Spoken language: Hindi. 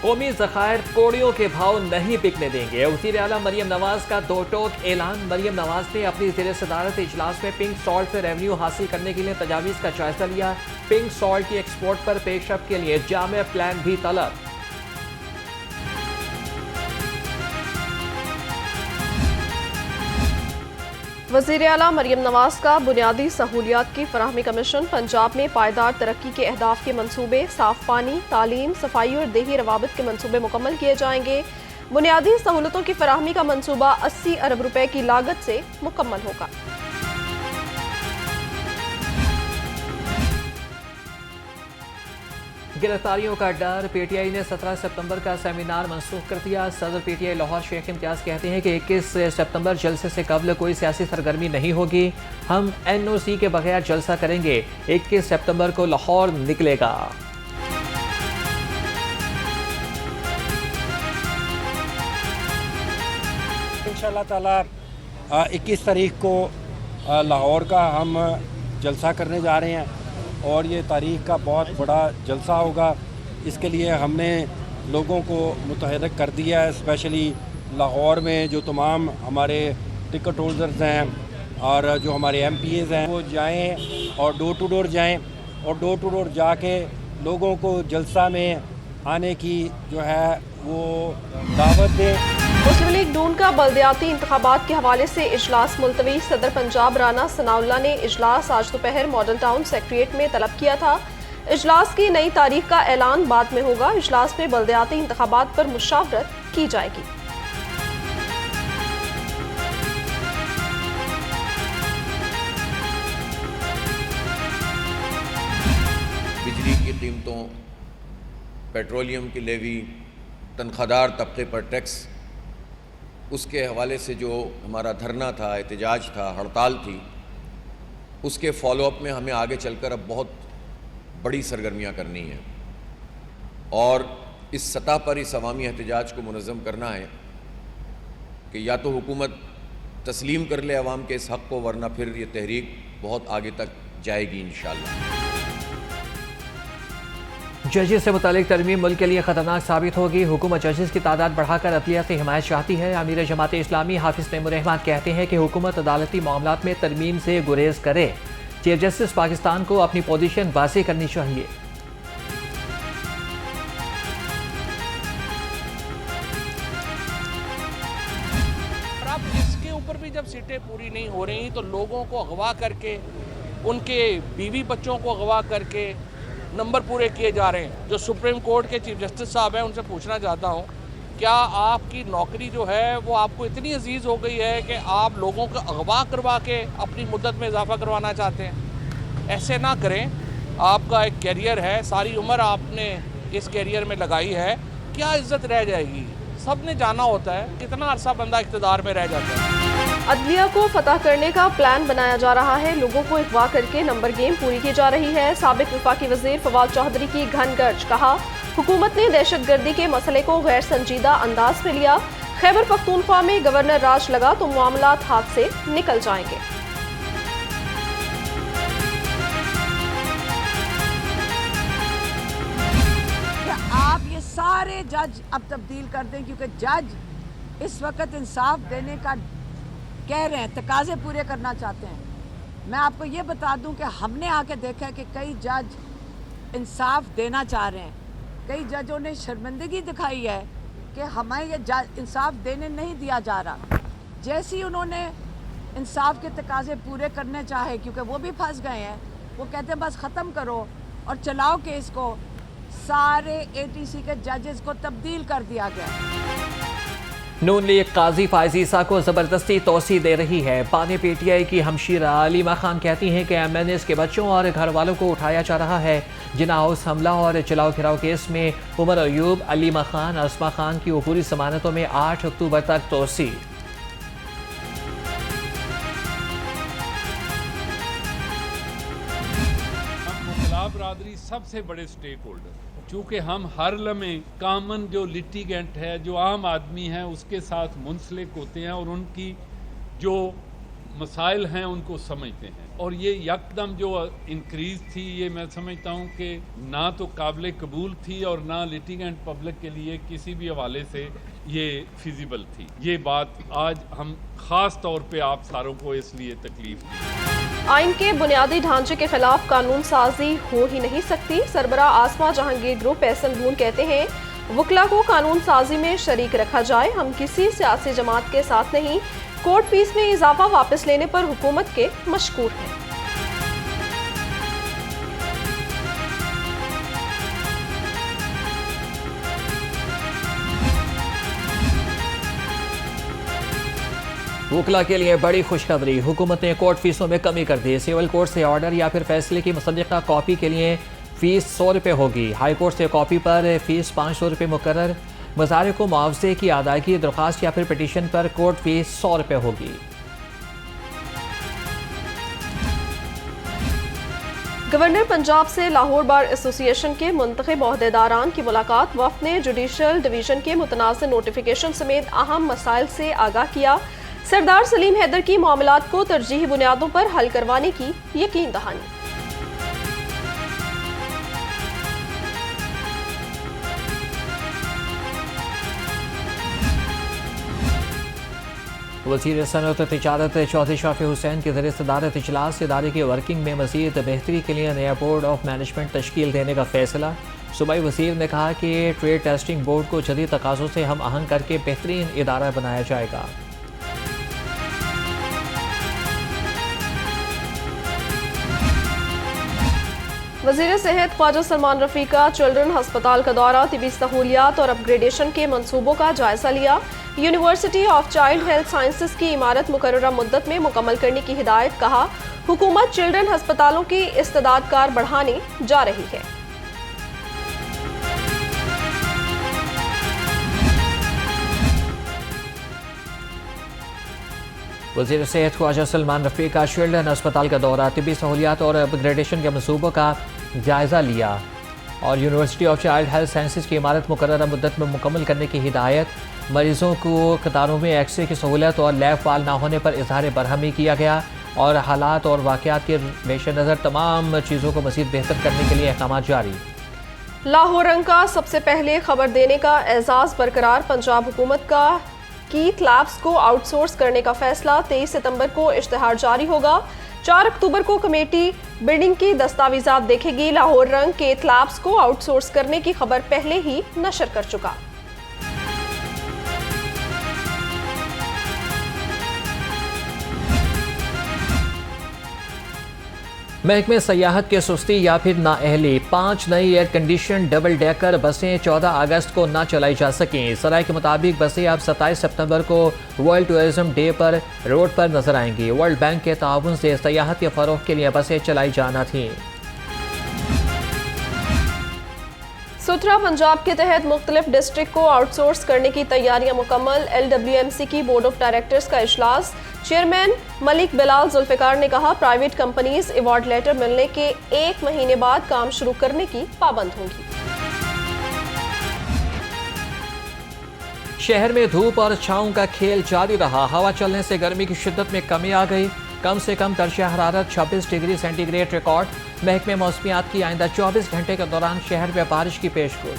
कौमी ज़खायर कोड़ियों के भाव नहीं बिकने देंगे। वज़ीर आला मरियम नवाज का दो टोक ऐलान। मरियम नवाज ने अपनी ज़ेर सदारत इजलास में पिंक सॉल्ट से रेवेन्यू हासिल करने के लिए तजावीज़ का जायजा लिया। पिंक सॉल्ट की एक्सपोर्ट पर पेशरफ के लिए जामे प्लान भी तलब। वज़ीर आला मरियम नवाज का बुनियादी सहूलियात की फराहमी कमीशन। पंजाब में पायदार तरक्की के अहदाफ के मनसूबे, साफ पानी, तालीम, सफाई और देही रवाबित के मनसूबे मुकम्मल किए जाएंगे। बुनियादी सहूलतों की फराहमी का मनसूबा 80 अरब रुपए की लागत से मुकम्मल होगा। गिरफ्तारियों का डर। पीटीआई ने 17 सितंबर का सेमिनार मनसूख कर दिया। सदर पीटीआई लाहौर शेख इम्तियाज कहते हैं कि 21 सितंबर जलसे से कबल कोई सियासी सरगर्मी नहीं होगी। हम एनओसी के बगैर जलसा करेंगे। 21 सितंबर को लाहौर निकलेगा। इंशाअल्लाह ताला 21 तारीख को लाहौर का हम जलसा करने जा रहे हैं और ये तारीख का बहुत बड़ा जलसा होगा। इसके लिए हमने लोगों को मुतहरिक कर दिया है। स्पेशली लाहौर में जो तमाम हमारे टिकट होल्डर्स हैं और जो हमारे MPAs हैं वो जाएं और डोर टू डोर जाएं और डोर टू डोर जाके लोगों को जलसा में आने की जो है वो दावत दें। मुस्लिम लीग नून का बल्दियाती इंतखाबात के हवाले से इजलास मुलतवी। सदर पंजाब राना सनाउल्लाह ने इजलास आज दोपहर मॉडल टाउन सेक्रेटेरिएट में तलब किया था। इजलास की नई तारीख का ऐलान बाद में होगा। इजलास में बल्दियाती इंतखाबात पर मुशावरत की जाएगी। बिजली की कीमतों, पेट्रोलियम की लेवी, तनख्वाहदार तबके पर टैक्स, उसके हवाले से जो हमारा धरना था, एहतजाज था, हड़ताल थी, उसके फॉलोअप में हमें आगे चलकर अब बहुत बड़ी सरगर्मियां करनी हैं और इस सतह पर इस अवामी एहतजाज को मुनज़्ज़म करना है कि या तो हुकूमत तस्लीम कर ले अवाम के इस हक़ को, वरना फिर ये तहरीक बहुत आगे तक जाएगी इंशाअल्लाह। जजेस से मुतालिक तरमीम मुल्क के लिए खतरनाक साबित होगी। हुकूमत जजेस की तादाद बढ़ाकर अदलिया से हिमायत चाहती है। अमीर जमात इस्लामी हाफिज तैमूर रहमान कहते हैं कि हुकूमत अदालती मामलात में तरमीम से गुरेज करे। चीफ जस्टिस पाकिस्तान को अपनी पोजीशन वाज़ेह करनी चाहिए। अब इसके ऊपर भी जब सीटें पूरी नहीं हो रही तो लोगों को अगवा करके, उनके बीवी बच्चों को अगवा करके नंबर पूरे किए जा रहे हैं। जो सुप्रीम कोर्ट के चीफ जस्टिस साहब हैं, उनसे पूछना चाहता हूं, क्या आपकी नौकरी जो है वो आपको इतनी अजीज़ हो गई है कि आप लोगों को अगवा करवा के अपनी मुद्दत में इजाफा करवाना चाहते हैं? ऐसे ना करें। आपका एक कैरियर है, सारी उम्र आपने इस कैरियर में लगाई है, क्या इज्जत रह जाएगी? सब ने जाना होता है कितना अरसा बंदा इक़्तिदार में रह जाता है। अदलिया को फतह करने का प्लान बनाया जा रहा है। लोगों को अगवा करके नंबर गेम पूरी की जा रही है। साबिक वफाकी वज़ीर फवाद चौधरी की घन गर्ज। कहा, हुकूमत ने दहशतगर्दी के मसले को गैर संजीदा अंदाज में लिया। खैबर पख्तूनख्वा में गवर्नर राज लगा तो मामलात हाथ से निकल जाएंगे। आप ये सारे जज अब तब्दील कर दें, क्योंकि जज इस वक्त इंसाफ देने का कह रहे हैं, तकाजे पूरे करना चाहते हैं। मैं आपको ये बता दूं कि हमने आके देखा है कि कई जज इंसाफ देना चाह रहे हैं। कई जजों ने शर्मिंदगी दिखाई है कि हमें ये इंसाफ देने नहीं दिया जा रहा। जैसे ही उन्होंने इंसाफ के तकाजे पूरे करने चाहे, क्योंकि वो भी फंस गए हैं, वो कहते हैं बस ख़त्म करो और चलाओ केस को, सारे ATC के जजेस को तब्दील कर दिया गया। नून लीग काजी फायज ईसा को ज़बरदस्ती तोसी दे रही है। बानी PTI की हमशीरा अलीमा खान कहती हैं कि MNAs के बच्चों और घर वालों को उठाया जा रहा है। जिना हाउस हमला और चलाओ खिराव केस में उमर अयूब, अलीमा खान, अस्मा खान की अबूरी जमानतों में 8 अक्टूबर तक तोसी। मुखला बरादरी सबसे बड़े स्टेक होल्डर, चूँकि हम हर लम्हे कामन जो लिटिगेंट है, जो आम आदमी है, उसके साथ मुंसलिक होते हैं और उनकी जो मसाइल हैं उनको समझते हैं, और ये यकदम जो इंक्रीज थी ये मैं समझता हूँ कि ना तो काबिल कबूल थी और ना लिटिगेंट पब्लिक के लिए किसी भी हवाले से ये फिजिबल थी। ये बात आज हम खास तौर पे आप सारों को इसलिए तकलीफ दी। आइन के बुनियादी ढांचे के खिलाफ कानून साजी हो ही नहीं सकती। सरबरा आसमा जहांगीर ग्रुप एहसन बून कहते हैं, वकला को कानून साजी में शरीक रखा जाए। हम किसी सियासी जमात के साथ नहीं। कोर्ट फीस में इजाफा वापस लेने पर हुकूमत के मशकूर हैं। वकला के लिए बड़ी खुशखबरी, हुकूमत ने कोर्ट फीसों में कमी कर दी। सिविल कोर्ट से ऑर्डर या फिर फैसले की मुसद्दक़ा कॉपी के लिए फ़ीस 100 रुपये होगी। हाई कोर्ट से कॉपी पर फ़ीस 500 रुपये मुकर्रर। मज़ारे को मुआवजे की अदायगी दरख्वास्त या फिर पिटीशन पर कोर्ट फीस 100 रुपये होगी। गवर्नर पंजाब से लाहौर बार एसोसिएशन के मुंतखब ओहदेदारान की मुलाकात। वफ़द ने जुडिशल डिवीज़न के मुतनाज़ नोटिफिकेशन समेत अहम मसाइल से आगाह किया। सरदार सलीम हैदर की मामलात को तरजीही बुनियादों पर हल करवाने की यकीन दहानी। वज़ीर सनअत व तिजारत चौधरी शाफी हुसैन के ज़रिए सदारत इजलास इदारे की वर्किंग में मज़ीद बेहतरी के लिए नया बोर्ड ऑफ मैनेजमेंट तश्कील देने का फैसला। सूबाई वज़ीर ने कहा कि ट्रेड टेस्टिंग बोर्ड को जदीद तकाज़ों से हम आहंग करके बेहतरीन इदारा बनाया जाएगा। वज़ीर सेहत ख्वाजा सलमान रफ़ी का चिल्ड्रन हस्पताल का दौरा, तिबी सहूलियात और अपग्रेडेशन के मंसूबों का जायजा लिया। University of child health sciences की इमारत मुकर्ररा मुद्दत में मुकम्मल करने की हिदायत। कहा, हुकूमत चिल्ड्रन हस्पतालों की इस्तेदाद कार बढ़ाने जा रही है। वज़ीर सेहत ख्वाजा सलमान रफ़ी का चिल्ड्रन अस्पताल का दौरा, तिबी सहूलियात और अपग्रेडेशन के मनसूबों का जायज़ा लिया और university of child health sciences की इमारत मुकर्ररा मुद्दत में मुकम्मल करने की हिदायत। मरीजों को कतारों में एक्सरे की सहूलत और लैब फाल ना होने पर इजहार बरहमी किया गया और हालात और वाक़यात के पेश नज़र तमाम चीज़ों को मज़ीद बेहतर करने के लिए अहकाम जारी। लाहौर रंग का सबसे पहले खबर देने का एजाज़ बरकरार। पंजाब हुकूमत का कीथ लैब्स को आउटसोर्स करने का फैसला। 23 सितंबर को इश्तिहार जारी होगा। 4 अक्टूबर को कमेटी बिल्डिंग की दस्तावेजात देखेगी। लाहौर रंग कीथ लैब्स को आउटसोर्स करने की खबर पहले ही नशर कर चुका। महकमे सयाहत के सुस्ती या फिर नाअहली, 5 नई एयर कंडीशन डबल डेकर बसें 14 अगस्त को न चलाई जा सकें। सराय के मुताबिक बसें अब 27 सितंबर को वर्ल्ड टूरिज्म डे पर रोड पर नजर आएंगी। वर्ल्ड बैंक के ताउन से सयाहत के फरोग के लिए बसें चलाई जाना थीं। सुथरा पंजाब के तहत मुख्तलिफ डिस्ट्रिक्ट को आउटसोर्स करने की तैयारियां मुकम्मल। LWMC की बोर्ड ऑफ डायरेक्टर्स का इजलास। चेयरमैन मलिक बिलाल जुल्फिकार ने कहा, प्राइवेट कंपनीज अवार्ड लेटर मिलने के 1 महीने बाद काम शुरू करने की पाबंद होंगी। शहर में धूप और छांव का खेल जारी रहा। हवा चलने से गर्मी की शिद्दत में कमी आ गई। कम से कम दर्जा हरारत 26 डिग्री सेंटीग्रेड रिकॉर्ड। महकमे मौसमियात की आइंदा 24 घंटे के दौरान शहर में बारिश की पेशगोई।